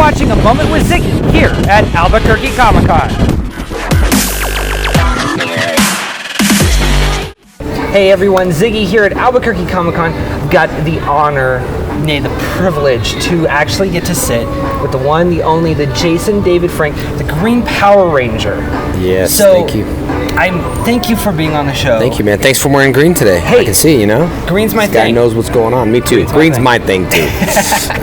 watching A Moment with Ziggy here at Albuquerque Comic-Con. Hey everyone, Ziggy here at Albuquerque Comic-Con. I've got the honor, nay, the privilege to actually get to sit with the one, the only, the Jason David Frank, the Green Power Ranger. Yes, thank you. Thank you for being on the show. Thank you, man. Thanks for wearing green today. Hey, I can see, Green's my this thing. guy knows what's going on. Me too. Green's my thing too.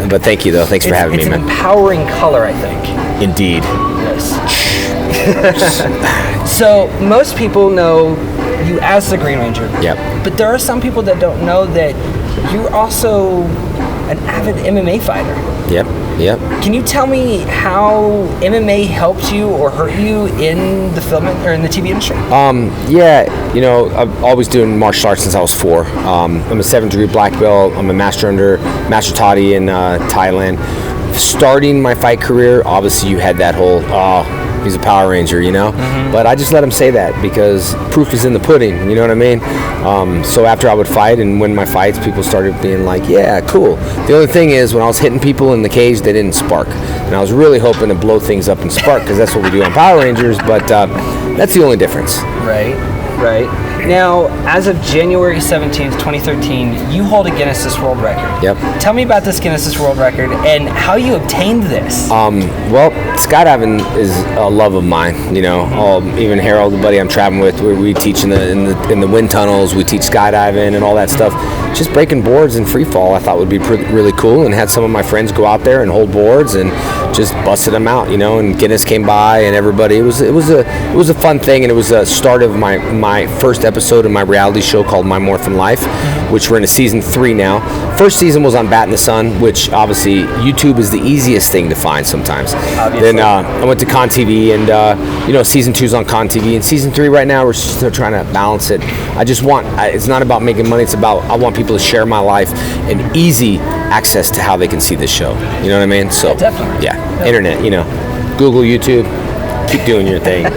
But thank you, though. Thanks for having me, man. It's an empowering color, I think. Indeed. Yes. So, most people know you as the Green Ranger. Yep. But there are some people that don't know that you're also an avid MMA fighter. Yep. Can you tell me how MMA helped you or hurt you in the film or in the TV industry? Yeah, I've always doing martial arts since I was 4. I'm a 7th degree black belt. I'm a master Tati in Thailand. Starting my fight career, obviously you had that whole, he's a Power Ranger, Mm-hmm. But I just let him say that because proof is in the pudding, you know what I mean? So after I would fight and win my fights, people started being like, yeah, cool. The only thing is when I was hitting people in the cage, they didn't spark. And I was really hoping to blow things up and spark because that's what we do on Power Rangers, but that's the only difference. Right. Now, as of January 17th, 2013, you hold a Guinness World Record. Yep. Tell me about this Guinness World Record and how you obtained this. Well, skydiving is a love of mine. Even Harold, the buddy I'm traveling with, we teach in the wind tunnels. We teach skydiving and all that stuff. Just breaking boards in free fall, I thought would be really cool, and had some of my friends go out there and hold boards and just busted them out. And Guinness came by and everybody. It was a fun thing, and it was a start of my first episode of my reality show called My Morphin Life, which we're in season 3 now. First season was on Bat in the Sun, which obviously YouTube is the easiest thing to find sometimes. Obviously. Then I went to Con TV, and season 2's on Con TV, and season 3 right now we're still trying to balance it. It's not about making money. It's about I want people to share my life and easy access to how they can see this show. You know what I mean? So yeah, definitely. Yeah, internet. Google, YouTube, keep doing your thing.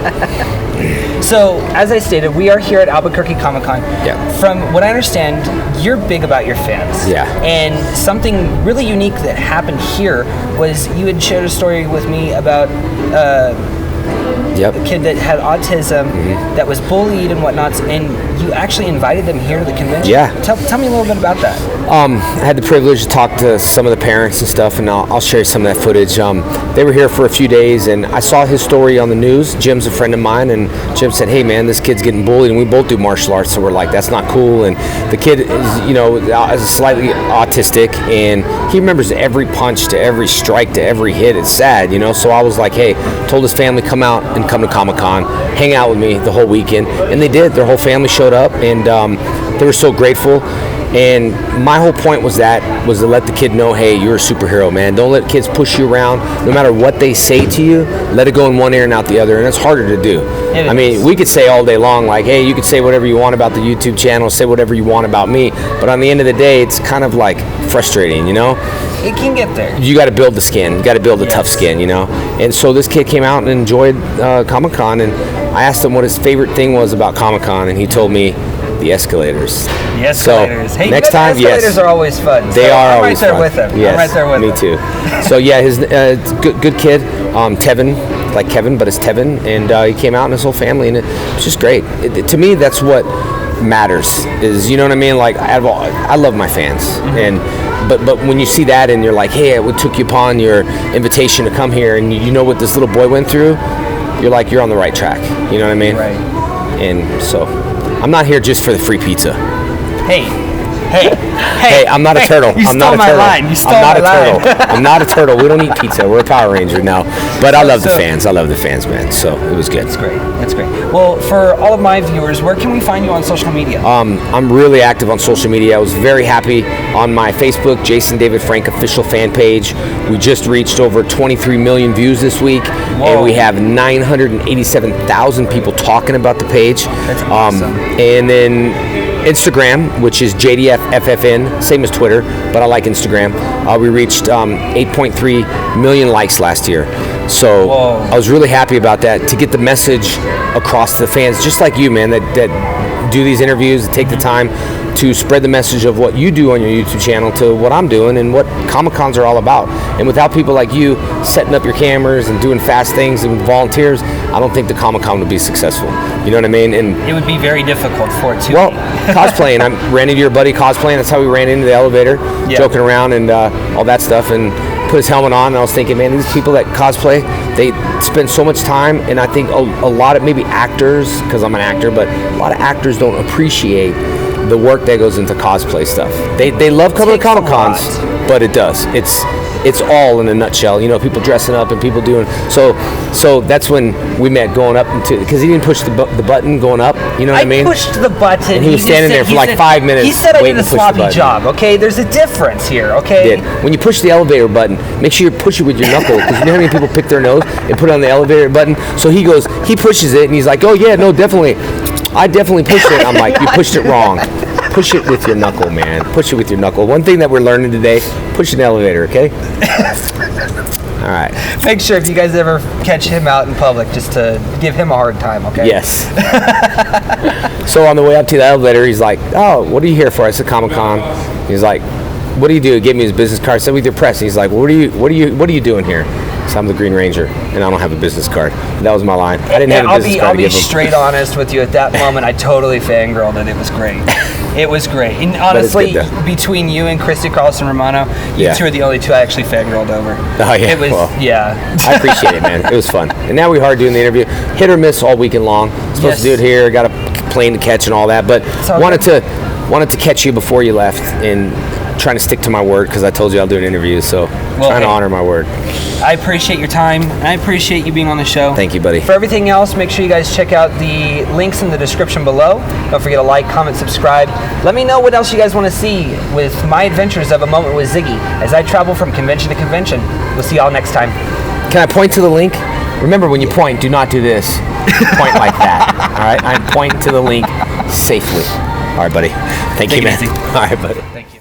So, as I stated, we are here at Albuquerque Comic-Con. Yeah. From what I understand, you're big about your fans. Yeah. And something really unique that happened here was you had shared a story with me about a kid that had autism that was bullied and whatnot, and you actually invited them here to the convention. Yeah. Tell me a little bit about that. I had the privilege to talk to some of the parents and stuff, and I'll share some of that footage. They were here for a few days, and I saw his story on the news. Jim's a friend of mine, and Jim said, hey man, this kid's getting bullied, and we both do martial arts, so we're like, that's not cool. And the kid is slightly autistic, and he remembers every punch to every strike to every hit. It's sad, so I was like, hey, told his family come out and come to Comic-Con, hang out with me the whole weekend, and they did. Their whole family showed up, and they were so grateful. And my whole point was to let the kid know, hey, you're a superhero, man. Don't let kids push you around. No matter what they say to you, let it go in one ear and out the other, and it's harder to do. I mean, we could say all day long, like, hey, you could say whatever you want about the YouTube channel, say whatever you want about me, but on the end of the day, it's kind of like frustrating, It can get there. You got to build the skin. You got to build the tough skin, And so this kid came out and enjoyed Comic-Con, and I asked him what his favorite thing was about Comic-Con, and he told me the escalators. The escalators. So, next time, escalators are always fun. They are always fun. I'm right there with them. Yes, I'm right there with them. Me too. So yeah, his good kid, Tevin, like Kevin, but it's Tevin, and he came out and his whole family, and it's just great. To me, that's what matters. Is what I mean? Like I love my fans, and but when you see that and you're like, hey, I took you upon your invitation to come here, and you know what this little boy went through, you're like, you're on the right track. You know what I mean? Right. And so, I'm not here just for the free pizza. Hey, I'm not a turtle. You stole my line. You stole my line. I'm not a turtle. We don't eat pizza. We're a Power Ranger now. But I love the fans. I love the fans, man. So it was good. That's great. Well, for all of my viewers, where can we find you on social media? I'm really active on social media. I was very happy on my Facebook, Jason David Frank official fan page. We just reached over 23 million views this week. Whoa. And we have 987,000 people talking about the page. That's awesome. And then Instagram, which is JDFFFN, same as Twitter, but I like Instagram. We reached 8.3 million likes last year. So I was really happy about that, to get the message across to the fans, just like you, man, that do these interviews, take the time to spread the message of what you do on your YouTube channel to what I'm doing and what Comic-Cons are all about. And without people like you setting up your cameras and doing fast things and volunteers, I don't think the Comic-Con would be successful. You know what I mean? And it would be very difficult for it to well, cosplaying. I ran into your buddy cosplaying. That's how we ran into the elevator, joking around and all that stuff. And put his helmet on, and I was thinking, man, these people that cosplay, they spend so much time, and I think a lot of maybe actors, because I'm an actor, but a lot of actors don't appreciate the work that goes into cosplay stuff. They love coming to Comic-Cons, but it does. It's all in a nutshell. You know, people dressing up and people doing so that's when we met going up into, because he didn't push the button going up. You know what I mean? I pushed the button. And he was standing there for like 5 minutes. He said I did a waiting to push the sloppy button. job. Okay, there's a difference here. Okay. When you push the elevator button, make sure you push it with your knuckle, because you know how many people pick their nose and put it on the elevator button. So he pushes it, and he's like, "Oh yeah, no, definitely, I definitely pushed it." I'm like, "You pushed it wrong. Push it with your knuckle, man. Push it with your knuckle." One thing that we're learning today: push an elevator, okay? All right. Make sure if you guys ever catch him out in public, just to give him a hard time, okay? Yes. So on the way up to the elevator, he's like, "Oh, what are you here for?" I said, "Comic-Con." He's like, "What do you do?" He gave me his business card. I said, "With your press." And he's like, what are you doing here?" So I'm the Green Ranger, and I don't have a business card. That was my line. I didn't have a business card. I'll be straight honest with you. At that moment, I totally fangirled, and it was great. It was great. And honestly, between you and Christy Carlson Romano, you two are the only two I actually fangirled over. Oh, yeah. It was, I appreciate it, man. It was fun. And now we're hard doing the interview. Hit or miss all weekend long. Supposed to do it here. Got a plane to catch and all that. But wanted to catch you before you left and trying to stick to my word, because I told you I'll do an interview. So trying to honor my word. I appreciate your time, and I appreciate you being on the show. Thank you, buddy. For everything else, make sure you guys check out the links in the description below. Don't forget to like, comment, subscribe. Let me know what else you guys want to see with my adventures of A Moment with Ziggy as I travel from convention to convention. We'll see y'all next time. Can I point to the link? Remember, when you point, do not do this. Point like that. All right? I'm pointing to the link safely. All right, buddy. Thank you, man. All right, buddy. Thank you.